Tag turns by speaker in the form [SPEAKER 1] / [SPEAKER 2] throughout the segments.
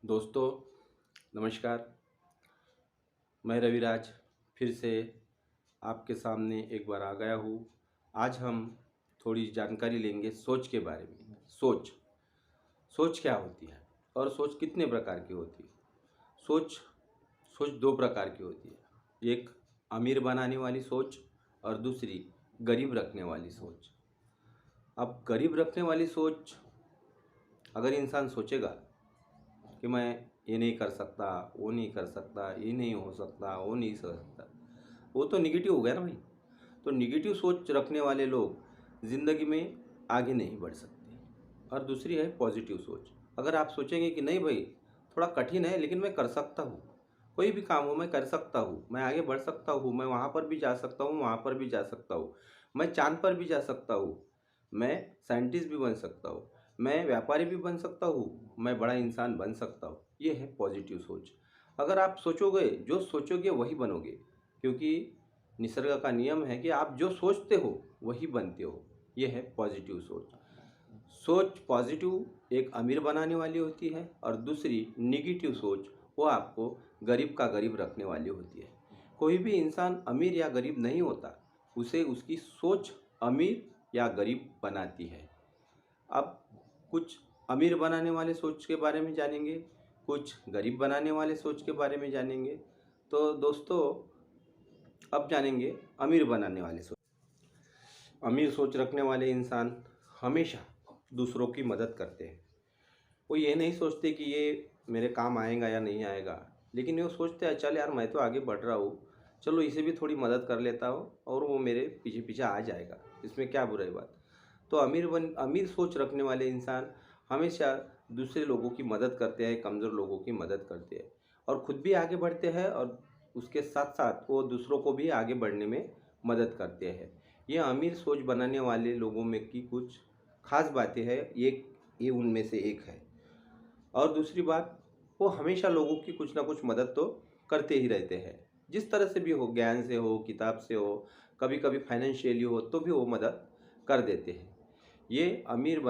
[SPEAKER 1] दोस्तों नमस्कार। मैं रविराज फिर से आपके सामने एक बार आ गया हूँ। आज हम थोड़ी जानकारी लेंगे सोच के बारे में। सोच सोच क्या होती है और सोच कितने प्रकार की होती है। सोच सोच दो प्रकार की होती है, एक अमीर बनाने वाली सोच और दूसरी गरीब रखने वाली सोच। अब गरीब रखने वाली सोच, अगर इंसान सोचेगा कि मैं ये नहीं कर सकता, वो नहीं कर सकता, ये नहीं हो सकता, वो नहीं कर सकता, वो तो निगेटिव हो गया ना भाई। तो निगेटिव सोच रखने वाले लोग ज़िंदगी में आगे नहीं बढ़ सकते। और दूसरी है पॉजिटिव सोच। अगर आप सोचेंगे कि नहीं भाई थोड़ा कठिन है लेकिन मैं कर सकता हूँ, कोई भी काम हो मैं कर सकता हूँ, मैं आगे बढ़ सकता हूँ, मैं वहाँ पर भी जा सकता हूँ, वहाँ पर भी जा सकता हूँ, मैं चाँद पर भी जा सकता हूँ, मैं साइंटिस्ट भी बन सकता हूँ, मैं व्यापारी भी बन सकता हूँ, मैं बड़ा इंसान बन सकता हूँ। ये है पॉजिटिव सोच। अगर आप सोचोगे, जो सोचोगे वही बनोगे, क्योंकि निसर्ग का नियम है कि आप जो सोचते हो वही बनते हो। ये है पॉजिटिव सोच। सोच पॉजिटिव एक अमीर बनाने वाली होती है और दूसरी निगेटिव सोच वो आपको गरीब का गरीब रखने वाली होती है। कोई भी इंसान अमीर या गरीब नहीं होता, उसे उसकी सोच अमीर या गरीब बनाती है। अब कुछ अमीर बनाने वाले सोच के बारे में जानेंगे, कुछ गरीब बनाने वाले सोच के बारे में जानेंगे। तो दोस्तों अब जानेंगे अमीर बनाने वाले सोच। अमीर सोच रखने वाले इंसान हमेशा दूसरों की मदद करते हैं। वो ये नहीं सोचते कि ये मेरे काम आएगा या नहीं आएगा, लेकिन वो सोचते हैं चल यार मैं तो आगे बढ़ रहा हूँ, चलो इसे भी थोड़ी मदद कर लेता हूँ और वो मेरे पीछे पीछे आ जाएगा, इसमें क्या बुराई बात। तो अमीर सोच रखने वाले इंसान हमेशा दूसरे लोगों की मदद करते हैं, कमज़ोर लोगों की मदद करते हैं और ख़ुद भी आगे बढ़ते हैं और उसके साथ साथ वो दूसरों को भी आगे बढ़ने में मदद करते हैं। ये अमीर सोच बनाने वाले लोगों में की कुछ खास बातें हैं, ये उनमें से एक है। और दूसरी बात, वो हमेशा लोगों की कुछ ना कुछ मदद तो करते ही रहते हैं, जिस तरह से भी हो, ज्ञान से हो, किताब से हो, कभी कभी फाइनेंशियली हो तो भी वो मदद कर देते हैं। ये अमीर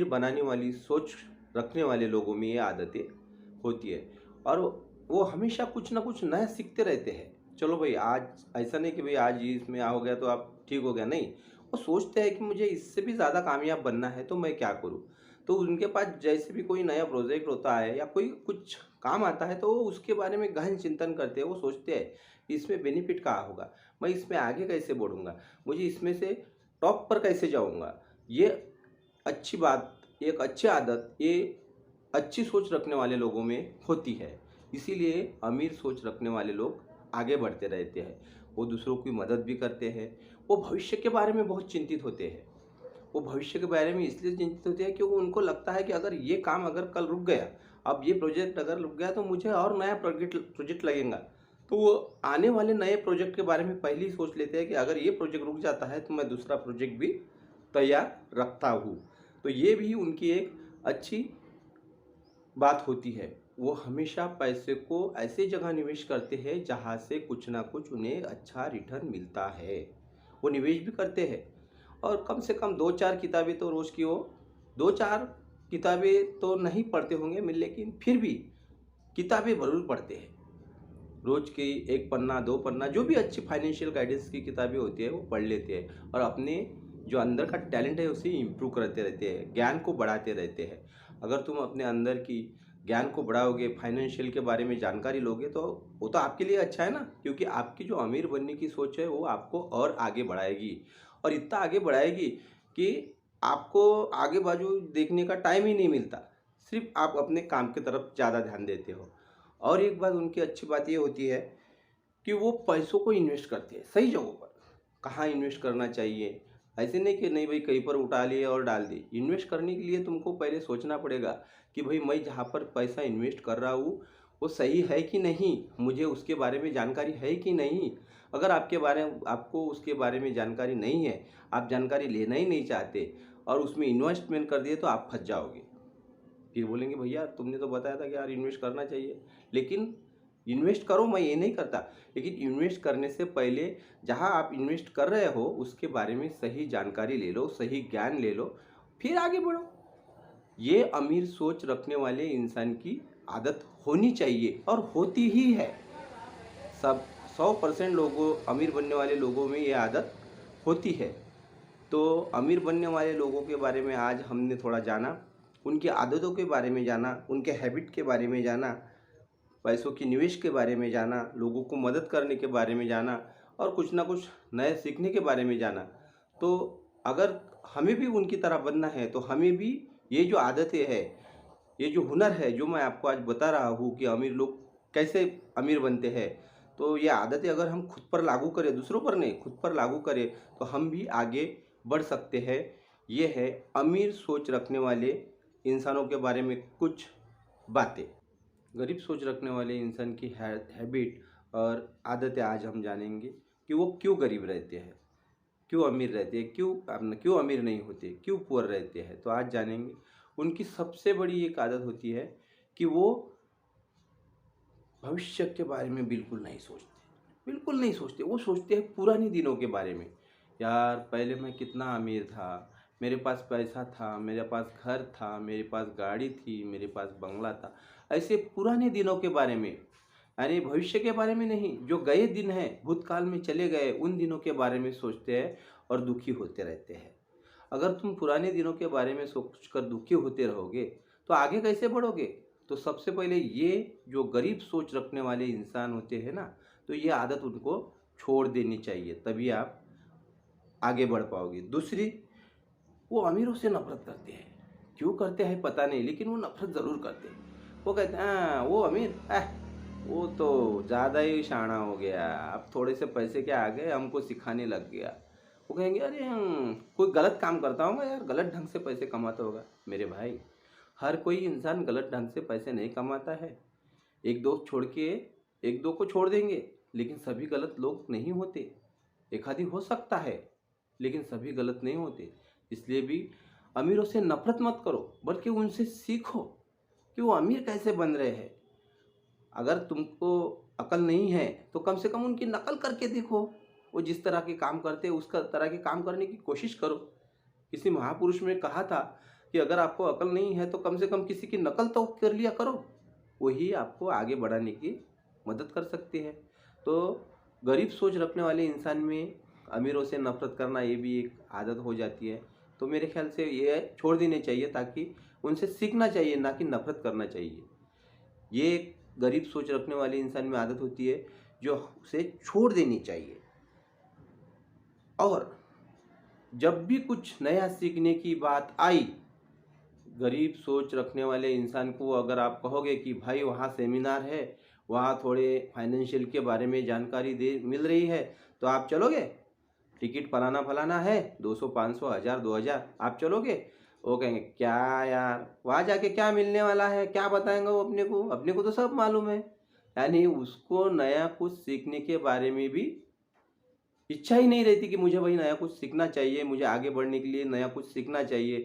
[SPEAKER 1] बनाने वाली सोच रखने वाले लोगों में ये आदतें होती है और वो हमेशा कुछ ना कुछ नया सीखते रहते हैं। चलो भाई आज ऐसा नहीं कि भाई आज ये इसमें आ हो गया तो आप ठीक हो गया, नहीं। वो सोचते हैं कि मुझे इससे भी ज़्यादा कामयाब बनना है तो मैं क्या करूँ। तो उनके पास जैसे भी कोई नया प्रोजेक्ट होता है या कोई कुछ काम आता है तो वो उसके बारे में गहन चिंतन करते हैं। वो सोचते हैं कि इसमें बेनिफिट क्या होगा, मैं इसमें आगे कैसे बढ़ूँगा, मुझे इसमें से टॉप पर कैसे जाऊँगा। ये अच्छी बात, एक अच्छी आदत, ये अच्छी सोच रखने वाले लोगों में होती है। इसीलिए अमीर सोच रखने वाले लोग आगे बढ़ते रहते हैं, वो दूसरों की मदद भी करते हैं। वो भविष्य के बारे में बहुत चिंतित होते हैं। वो भविष्य के बारे में इसलिए चिंतित होते हैं क्योंकि उनको लगता है कि अगर ये काम अगर कल रुक गया, अब ये प्रोजेक्ट अगर रुक गया तो मुझे और नया प्रोजेक्ट लगेगा। तो वो आने वाले नए प्रोजेक्ट के बारे में पहले ही सोच लेते हैं कि अगर ये प्रोजेक्ट रुक जाता है तो मैं दूसरा प्रोजेक्ट भी तैयार रखता हूँ। तो ये भी उनकी एक अच्छी बात होती है। वो हमेशा पैसे को ऐसे जगह निवेश करते हैं जहाँ से कुछ ना कुछ उन्हें अच्छा रिटर्न मिलता है। वो निवेश भी करते हैं और कम से कम 2-4 किताबें तो रोज़ की वो 2-4 किताबें तो नहीं पढ़ते होंगे लेकिन फिर भी किताबें ज़रूर पढ़ते हैं। रोज़ की 1 पन्ना 2 पन्ना जो भी अच्छी फाइनेंशियल गाइडेंस की किताबें होती है वो पढ़ लेते हैं और अपने जो अंदर का टैलेंट है उसे इम्प्रूव करते रहते हैं, ज्ञान को बढ़ाते रहते हैं। अगर तुम अपने अंदर की ज्ञान को बढ़ाओगे, फाइनेंशियल के बारे में जानकारी लोगे तो वो तो आपके लिए अच्छा है ना, क्योंकि आपकी जो अमीर बनने की सोच है वो आपको और आगे बढ़ाएगी और इतना आगे बढ़ाएगी कि आपको आगे बाजू देखने का टाइम ही नहीं मिलता, सिर्फ आप अपने काम की तरफ ज़्यादा ध्यान देते हो। और एक बात उनकी अच्छी बात ये होती है कि वो पैसों को इन्वेस्ट करते हैं सही जगहों पर। कहाँ इन्वेस्ट करना चाहिए, ऐसे नहीं कि नहीं भाई कहीं पर उठा लिए और डाल दिए। इन्वेस्ट करने के लिए तुमको पहले सोचना पड़ेगा कि भाई मैं जहाँ पर पैसा इन्वेस्ट कर रहा हूँ वो सही है कि नहीं, मुझे उसके बारे में जानकारी है कि नहीं। अगर आपको उसके बारे में जानकारी नहीं है, आप जानकारी लेना ही नहीं चाहते और उसमें इन्वेस्टमेंट कर दिए तो आप फंस जाओगे। फिर बोलेंगे भैया तुमने तो बताया था कि यार इन्वेस्ट करना चाहिए, लेकिन इन्वेस्ट करो, मैं ये नहीं करता, लेकिन इन्वेस्ट करने से पहले जहाँ आप इन्वेस्ट कर रहे हो उसके बारे में सही जानकारी ले लो, सही ज्ञान ले लो, फिर आगे बढ़ो। ये अमीर सोच रखने वाले इंसान की आदत होनी चाहिए और होती ही है। सब 100% लोगों अमीर बनने वाले लोगों में ये आदत होती है। तो अमीर बनने वाले लोगों के बारे में आज हमने थोड़ा जाना, उनकी आदतों के बारे में जाना, उनके हैबिट के बारे में जाना, पैसों की निवेश के बारे में जाना, लोगों को मदद करने के बारे में जाना और कुछ ना कुछ नए सीखने के बारे में जाना। तो अगर हमें भी उनकी तरह बनना है तो हमें भी ये जो आदतें हैं, ये जो हुनर है जो मैं आपको आज बता रहा हूँ कि अमीर लोग कैसे अमीर बनते हैं, तो ये आदतें अगर हम खुद पर लागू करें, दूसरों पर नहीं खुद पर लागू करें, तो हम भी आगे बढ़ सकते हैं। ये है अमीर सोच रखने वाले इंसानों के बारे में कुछ बातें। गरीब सोच रखने वाले इंसान की हैबिट और आदतें आज हम जानेंगे कि वो क्यों गरीब रहते हैं, क्यों अमीर रहते हैं, क्यों अमीर नहीं होते, क्यों पुअर रहते हैं। तो आज जानेंगे। उनकी सबसे बड़ी एक आदत होती है कि वो भविष्य के बारे में बिल्कुल नहीं सोचते, बिल्कुल नहीं सोचते। वो सोचते हैं पुराने दिनों के बारे में। यार पहले मैं कितना अमीर था, मेरे पास पैसा था, मेरे पास घर था, मेरे पास गाड़ी थी, मेरे पास बंगला था। ऐसे पुराने दिनों के बारे में, यानी भविष्य के बारे में नहीं, जो गए दिन हैं, भूतकाल में चले गए उन दिनों के बारे में सोचते हैं और दुखी होते रहते हैं। अगर तुम पुराने दिनों के बारे में सोच कर दुखी होते रहोगे तो आगे कैसे बढ़ोगे। तो सबसे पहले ये जो गरीब सोच रखने वाले इंसान होते हैं ना, तो ये आदत उनको छोड़ देनी चाहिए, तभी आप आगे बढ़ पाओगे। दूसरी, वो अमीरों से नफरत करते हैं। क्यों करते हैं पता नहीं, लेकिन वो नफरत ज़रूर करते हैं। वो कहते हैं हाँ वो अमीर वो तो ज़्यादा ही शाना हो गया, अब थोड़े से पैसे के आ गए हमको सिखाने लग गया। वो कहेंगे अरे कोई गलत काम करता होगा यार, गलत ढंग से पैसे कमाता होगा। मेरे भाई, हर कोई इंसान गलत ढंग से पैसे नहीं कमाता है। एक दो छोड़ के, एक दो को छोड़ देंगे, लेकिन सभी गलत लोग नहीं होते। एक आधी हो सकता है, लेकिन सभी गलत नहीं होते। इसलिए भी अमीरों से नफरत मत करो, बल्कि उनसे सीखो कि वो अमीर कैसे बन रहे हैं। अगर तुमको अकल नहीं है तो कम से कम उनकी नकल करके देखो। वो जिस तरह के काम करते हैं उसका तरह के काम करने की कोशिश करो। किसी महापुरुष ने कहा था कि अगर आपको अकल नहीं है तो कम से कम किसी की नकल तो कर लिया करो, वही आपको आगे बढ़ाने की मदद कर सकती है। तो गरीब सोच रखने वाले इंसान में अमीरों से नफरत करना ये भी एक आदत हो जाती है। तो मेरे ख्याल से ये छोड़ देनी चाहिए, ताकि उनसे सीखना चाहिए, ना कि नफरत करना चाहिए। ये एक गरीब सोच रखने वाले इंसान में आदत होती है जो उसे छोड़ देनी चाहिए। और जब भी कुछ नया सीखने की बात आई, गरीब सोच रखने वाले इंसान को अगर आप कहोगे कि भाई वहाँ सेमिनार है, वहाँ थोड़े फाइनेंशियल के बारे में जानकारी दे मिल रही है, तो आप चलोगे। टिकट फलाना फलाना है, 200 500 1000 2000, आप चलोगे। वो कहेंगे क्या यार, वहाँ जाके क्या मिलने वाला है, क्या बताएंगे वो अपने को तो सब मालूम है। यानी उसको नया कुछ सीखने के बारे में भी इच्छा ही नहीं रहती कि मुझे भाई नया कुछ सीखना चाहिए, मुझे आगे बढ़ने के लिए नया कुछ सीखना चाहिए,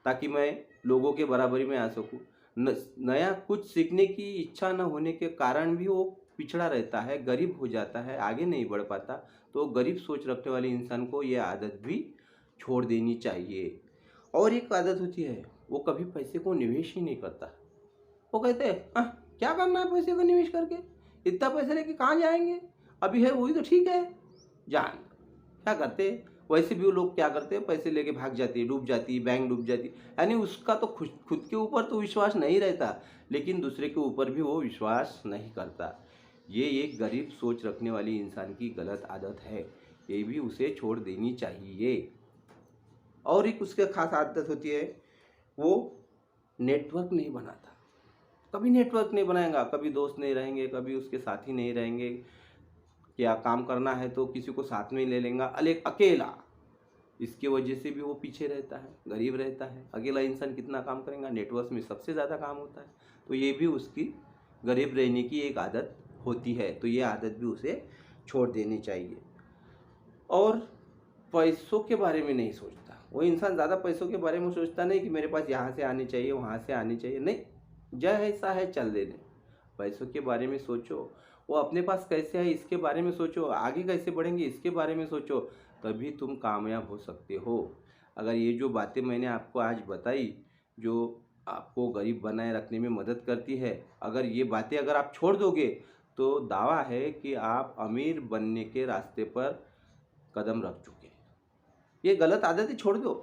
[SPEAKER 1] ताकि मैं लोगों के बराबरी में आ सकूं। नया कुछ सीखने की इच्छा न होने के कारण भी वो पिछड़ा रहता है, गरीब हो जाता है, आगे नहीं बढ़ पाता। तो गरीब सोच रखने वाले इंसान को ये आदत भी छोड़ देनी चाहिए। और एक आदत होती है, वो कभी पैसे को निवेश ही नहीं करता। वो कहते हैं क्या करना है पैसे को निवेश करके, इतना पैसे लेके कहाँ जाएंगे, अभी है वही तो ठीक है, जान। क्या करते, वैसे भी वो लोग क्या करते हैं, पैसे लेके भाग जाती है, डूब जाती है, बैंक डूब जाती है। यानी उसका तो खुद खुद के ऊपर तो विश्वास नहीं रहता, लेकिन दूसरे के ऊपर भी वो विश्वास नहीं करता। ये एक गरीब सोच रखने वाली इंसान की गलत आदत है, ये भी उसे छोड़ देनी चाहिए। और एक उसके खास आदत होती है, वो नेटवर्क नहीं बनाता। कभी नेटवर्क नहीं बनाएगा, कभी दोस्त नहीं रहेंगे, कभी उसके साथी नहीं रहेंगे। क्या काम करना है तो किसी को साथ में ले लेगा, अकेला। इसकी वजह से भी वो पीछे रहता है, गरीब रहता है। अकेला इंसान कितना काम करेगा, नेटवर्क में सबसे ज़्यादा काम होता है। तो ये भी उसकी गरीब रहने की एक आदत होती है, तो ये आदत भी उसे छोड़ देनी चाहिए। और पैसों के बारे में नहीं सोचता, वो इंसान ज़्यादा पैसों के बारे में सोचता नहीं कि मेरे पास यहाँ से आनी चाहिए, वहाँ से आनी चाहिए, नहीं, जैसा है चल देने। पैसों के बारे में सोचो, वो अपने पास कैसे है इसके बारे में सोचो, आगे कैसे बढ़ेंगे इसके बारे में सोचो, तभी तुम कामयाब हो सकते हो। अगर ये जो बातें मैंने आपको आज बताई, जो आपको गरीब बनाए रखने में मदद करती है। अगर ये बातें अगर आप छोड़ दोगे तो दावा है कि आप अमीर बनने के रास्ते पर कदम रख चुके हैं। ये गलत आदतें छोड़ दो।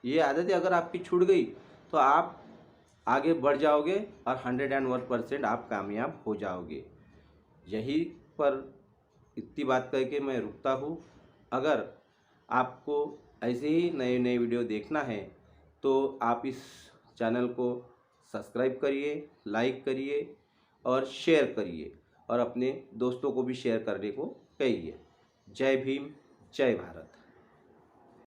[SPEAKER 1] ये आदतें अगर आपकी छूट गई तो आप आगे बढ़ जाओगे और 101% आप कामयाब हो जाओगे। यही पर इतनी बात करके मैं रुकता हूँ। अगर आपको ऐसे ही नए नए वीडियो देखना है तो आप इस चैनल को सब्सक्राइब करिए, लाइक करिए और शेयर करिए और अपने दोस्तों को भी शेयर करने को कहिए। जय भीम, जय भारत।